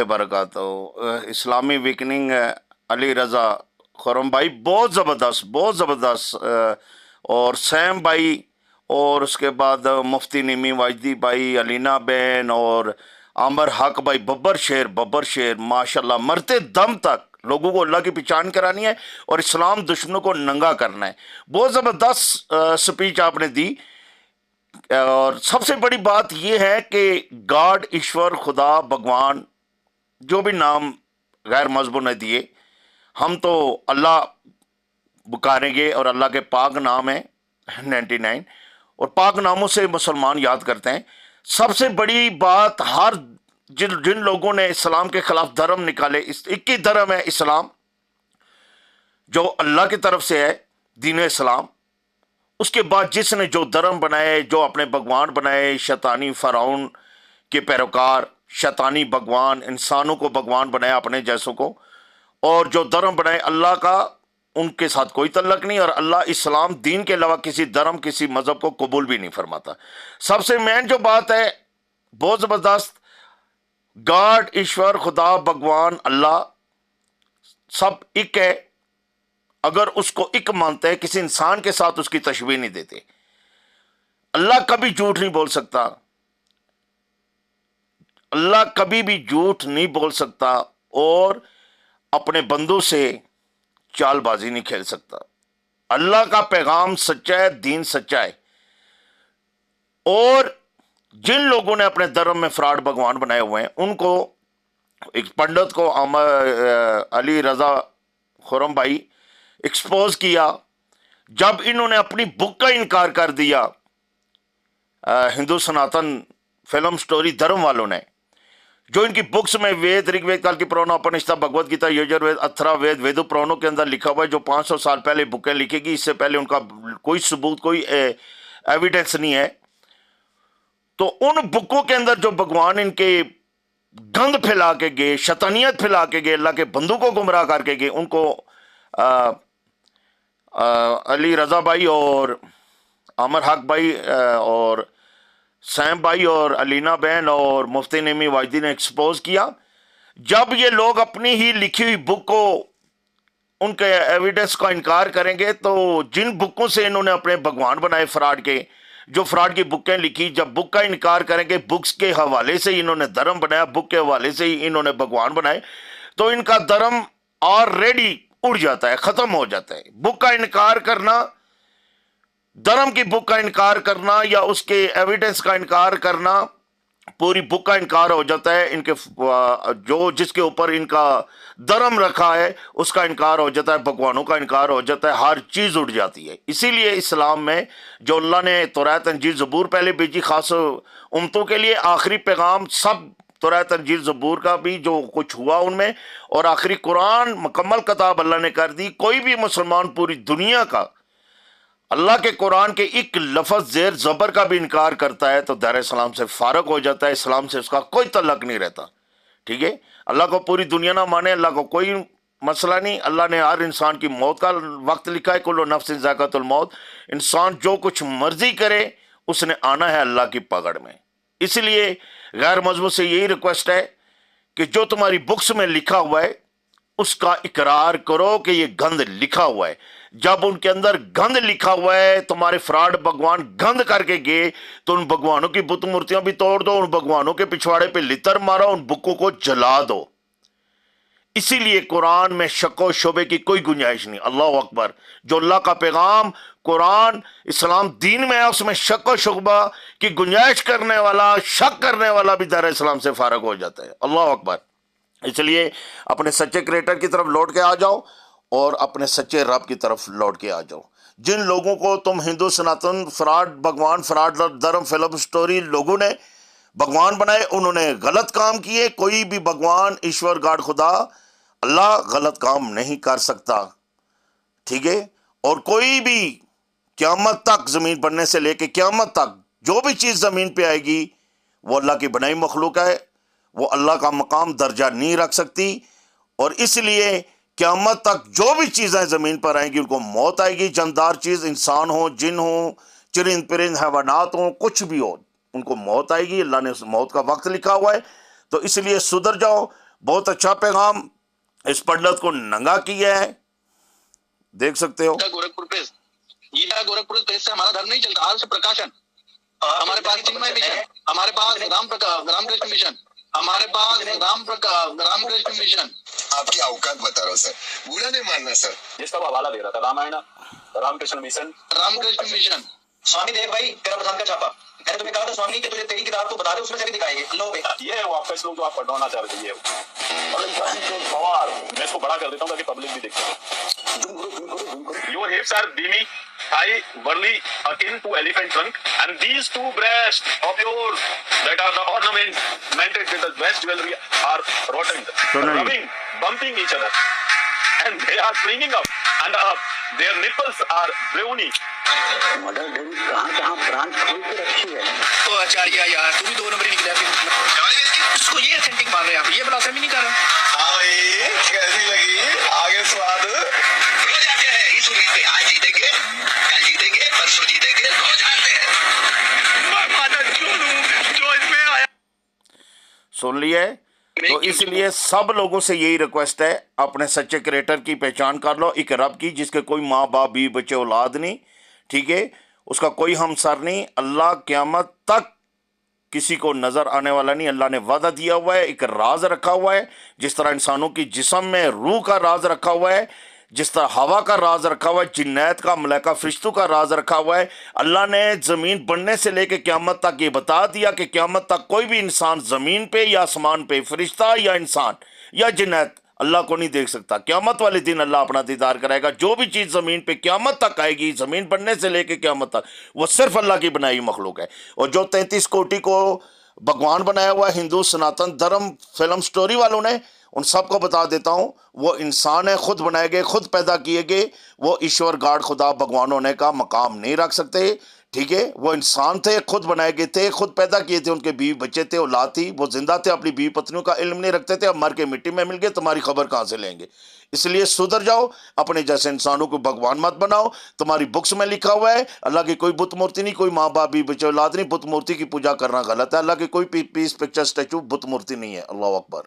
वबरकातुहू। इस्लामी weakening Ali Raza Khurram भाई बहुत ज़बरदस्त, बहुत ज़बरदस्त। और सैम भाई, और उसके बाद मुफ्ती निमी वाजदी भाई, अलीना बहन और आमर हक भाई, बब्बर शेर माशाल्लाह, मरते दम तक लोगों को अल्लाह की पहचान करानी है और इस्लाम दुश्मनों को नंगा करना है। बहुत ज़बरदस्त स्पीच आपने दी। और सबसे बड़ी बात यह है कि गॉड, ईश्वर, खुदा, भगवान, जो भी नाम गैर मजहबों ने दिए, हम तो अल्लाह पुकारेंगे और अल्लाह के पाक नाम है 99, और पाक नामों से मुसलमान याद करते हैं। सबसे बड़ी बात, हर जिन जिन लोगों ने इस्लाम के खिलाफ धर्म निकाले, एक ही धर्म है इस्लाम जो अल्लाह की तरफ से है, दीन इस्लाम। उसके बाद जिसने जो धर्म बनाए, जो अपने भगवान बनाए, शैतानी फ़िरौन के पैरोकार, शैतानी भगवान, इंसानों को भगवान बनाया अपने जैसों को, और जो धर्म बनाए अल्लाह का, उनके साथ कोई तल्लक नहीं। और अल्लाह इस्लाम दीन के अलावा किसी धर्म, किसी मजहब को कबूल भी नहीं फरमाता। सबसे मेन जो बात है, बहुत ज़बरदस्त, गॉड, ईश्वर, खुदा, भगवान, अल्लाह सब एक है। अगर उसको एक मानते हैं, किसी इंसान के साथ उसकी तशबीह नहीं देते। अल्लाह कभी झूठ नहीं बोल सकता, अल्लाह कभी भी झूठ नहीं बोल सकता, और अपने बंदों से चालबाजी नहीं खेल सकता। अल्लाह का पैगाम सच्चा है, दीन सच्चा है। और जिन लोगों ने अपने धर्म में फ्रॉड भगवान बनाए हुए हैं, उनको, एक पंडित को अली रज़ा खुरम भाई एक्सपोज किया जब इन्होंने अपनी बुक का इनकार कर दिया। हिंदू सनातन फिल्म स्टोरी धर्म वालों ने, जो इनकी बुक्स में वेद, ऋग्वेद काल की पुराण, उपनिषद, भगवद गीता, यजुर्वेद, अथर्ववेद, वेदों पुराणों के अंदर लिखा हुआ है, जो 500 साल पहले बुकें लिखेगी, इससे पहले उनका कोई सबूत, कोई एविडेंस नहीं है। तो उन बुकों के अंदर जो भगवान इनके गंद फैला के गए, शैतानियत फैला के गए, अल्लाह के बंदों को गुमराह करके गए, उनको अली रज़ा भाई और आमर हक भाई और सैम भाई और अलीना बहन और मुफ्ती निमी वाजदी ने एक्सपोज किया। जब ये लोग अपनी ही लिखी हुई बुक को, उनके एविडेंस का इनकार करेंगे, तो जिन बुकों से इन्होंने अपने भगवान बनाए फ्रॉड के, जो फ्रॉड की बुकें लिखी, जब बुक का इनकार करेंगे, बुक्स के हवाले से ही इन्होंने धर्म बनाया, बुक के हवाले से ही इन्होंने भगवान बनाए, तो इनका धर्म ऑलरेडी उड़ जाता है, खत्म हो जाता है। बुक का इनकार करना, धर्म की बुक का इनकार करना या उसके एविडेंस का इनकार करना, पूरी बुक का इनकार हो जाता है। इनके जो जिसके ऊपर इनका धर्म रखा है उसका इनकार हो जाता है, भगवानों का इनकार हो जाता है, हर चीज उड़ जाती है। इसीलिए इस्लाम में जो अल्लाह ने तौरात, इंजील, ज़बूर पहले भेजी खास उम्मतों के लिए, आखिरी पैगाम सब तौरात, इंजील, ज़बूर का भी जो कुछ हुआ उनमें, और आखिरी कुरान मुकम्मल किताब अल्लाह ने कर दी। कोई भी मुसलमान पूरी दुनिया का अल्लाह के कुरान के एक लफ्ज़ ज़ेर ज़बर का भी इनकार करता है तो दार इस्लाम से फारग हो जाता है, इस्लाम से उसका कोई तल्लक नहीं रहता। ठीक है, अल्लाह को पूरी दुनिया ना माने, अल्लाह को कोई मसला नहीं। अल्लाह ने हर इंसान की मौत का वक्त लिखा है, कुल्लु नफ्सिन ज़ाइक़ातुल मौत। इंसान जो कुछ मर्जी करे उसने आना है अल्लाह की पकड़ में। इसलिए गैर मजहबों से यही रिक्वेस्ट है कि जो तुम्हारी बुक्स में लिखा हुआ है उसका इकरार करो कि ये गंद लिखा हुआ है। जब उनके अंदर गंद लिखा हुआ है, तुम्हारे फ्रॉड भगवान गंद करके गए, तो उन भगवानों की बुत मूर्तियां भी तोड़ दो, उन भगवानों के पिछवाड़े पे लितर मारो, उन बुकों को जला दो। इसीलिए कुरान में शक व शुबे की कोई गुंजाइश नहीं। अल्लाह अकबर। जो अल्लाह का पैगाम कुरान इस्लाम दीन में है, उसमें शक व शुबा की गुंजाइश करने वाला, शक करने वाला भी दार इस्लाम से फारग हो जाता है। अल्लाह अकबर। इसलिए अपने सच्चे क्रिएटर की तरफ लौट के आ जाओ और अपने सच्चे रब की तरफ लौट के आ जाओ। जिन लोगों को तुम हिंदू सनातन फ्रॉड भगवान, फ्रॉड धर्म, फिल्म स्टोरी लोगों ने भगवान बनाए, उन्होंने गलत काम किए। कोई भी भगवान, ईश्वर, गॉड, खुदा, अल्लाह गलत काम नहीं कर सकता। ठीक है, और कोई भी क़यामत तक, जमीन बनने से लेके क़यामत तक जो भी चीज़ ज़मीन पे आएगी वो अल्लाह की बनाई मखलूक है, वो अल्लाह का मकाम दर्जा नहीं रख सकती। और इसलिए क़यामत तक जो भी चीज़ें ज़मीन पर आएंगी उनको मौत आएगी। जानदार चीज़, इंसान हो, जिन हो, चरिंद परिंद, हैवानात हो, कुछ भी हो, उनको मौत आएगी। अल्लाह ने उस मौत का वक्त लिखा हुआ है। तो इसलिए सुधर जाओ, بہت اچھا پیغام اس پنڈت کو ننگا کیا ہے، دیکھ سکتے ہو. گورکھپور پریس، یہ گورکھپور پریس سے ہمارا دھرم نہیں چلتا. آج سے پرکاشن ہمارے پاس چنمے مشن، ہمارے پاس رام کرشن مشن، ہمارے پاس رام کرشن مشن. آپ کی اوقات بتا رہا ہوں سر، برا نہیں ماننا سر. جس کا وہ حوالہ دے رہا تھا رامائن رام کرشن مشن. سوامی دیو بھائی تیرا پردھان کا چھاپا، میں نے تمہیں کہا تھا سوامی کہ تجھے تیری کتاب تو بتا دے، اس میں سے بھی دکھائیں گے. لو بھائی یہ ہے وہ آپ کا اس لوگ جو آپ پڑھوانا چاہ رہے تھے. یہ میں اس کو بڑا کر دیتا ہوں تاکہ پبلک بھی دیکھے. Your hips are beamy, high, whirly, akin to elephant trunk, and these two breasts of yours that are the ornamented with the best jewelry are rotten, rubbing, bumping each other, and they are springing up, and their nipples are browny. Mother dairy کہاں branch کھول کے رکھی ہے. تو آچاریہ یار تو بھی 2 number ہی نکلا پھر اس کو یہ اتھینٹک مان رہے ہیں آپ، یہ بلاسفی نہیں کر رہا. ہاں بھائی کیسی لگی آگے سواد؟ روز آتے ہیں اس امید پہ، آج جیتیں گے، کل جیتیں گے، پرسوں جیتیں گے، روز آتے ہیں. میں مدد کیوں دوں جو اس میں آیا. سن لیے. تو اس لیے سب لوگوں سے یہی ریکویسٹ ہے، اپنے سچے کریٹر کی پہچان کر لو، ایک رب کی جس کے کوئی ماں باپ بھی بچے اولاد نہیں، ٹھیک ہے، اس کا کوئی ہمسر نہیں. اللہ قیامت تک کسی کو نظر آنے والا نہیں. اللہ نے وعدہ دیا ہوا ہے، ایک راز رکھا ہوا ہے، جس طرح انسانوں کی جسم میں روح کا راز رکھا ہوا ہے، جس طرح ہوا کا راز رکھا ہوا ہے، جنات کا، ملائکہ فرشتوں کا راز رکھا ہوا ہے. اللہ نے زمین بننے سے لے کے قیامت تک یہ بتا دیا کہ قیامت تک کوئی بھی انسان زمین پہ یا آسمان پہ، فرشتہ یا انسان یا جنات، اللہ کو نہیں دیکھ سکتا. قیامت والے دن اللہ اپنا دیدار کرائے گا. جو بھی چیز زمین پہ قیامت تک آئے گی، زمین بننے سے لے کے قیامت تک، وہ صرف اللہ کی بنائی مخلوق ہے. اور جو 33 کوٹی کو بھگوان بنایا ہوا ہے ہندو سناتن دھرم فلم سٹوری والوں نے، ان سب کو بتا دیتا ہوں، وہ انسان ہے، خود بنائے گئے، خود پیدا کیے گئے. وہ ایشور گاڈ خدا بھگوان ہونے کا مقام نہیں رکھ سکتے، ٹھیک ہے. وہ انسان تھے، خود بنائے گئے تھے، خود پیدا کیے تھے، ان کے بیوی بچے تھے، اولاد تھی، وہ زندہ تھے، اپنی بیوی پتنیوں کا علم نہیں رکھتے تھے. اب مر کے مٹی میں مل گئے، تمہاری خبر کہاں سے لیں گے؟ اس لیے سدھر جاؤ، اپنے جیسے انسانوں کو بھگوان مت بناؤ. تمہاری بکس میں لکھا ہوا ہے اللہ کی کوئی بت مورتی نہیں، کوئی ماں باپ بھی بچے اولاد نہیں. بت مورتی کی پوجا کرنا غلط ہے. اللہ کی کوئی پیس پکچر اسٹیچو بت مورتی نہیں ہے. اللہ اکبر.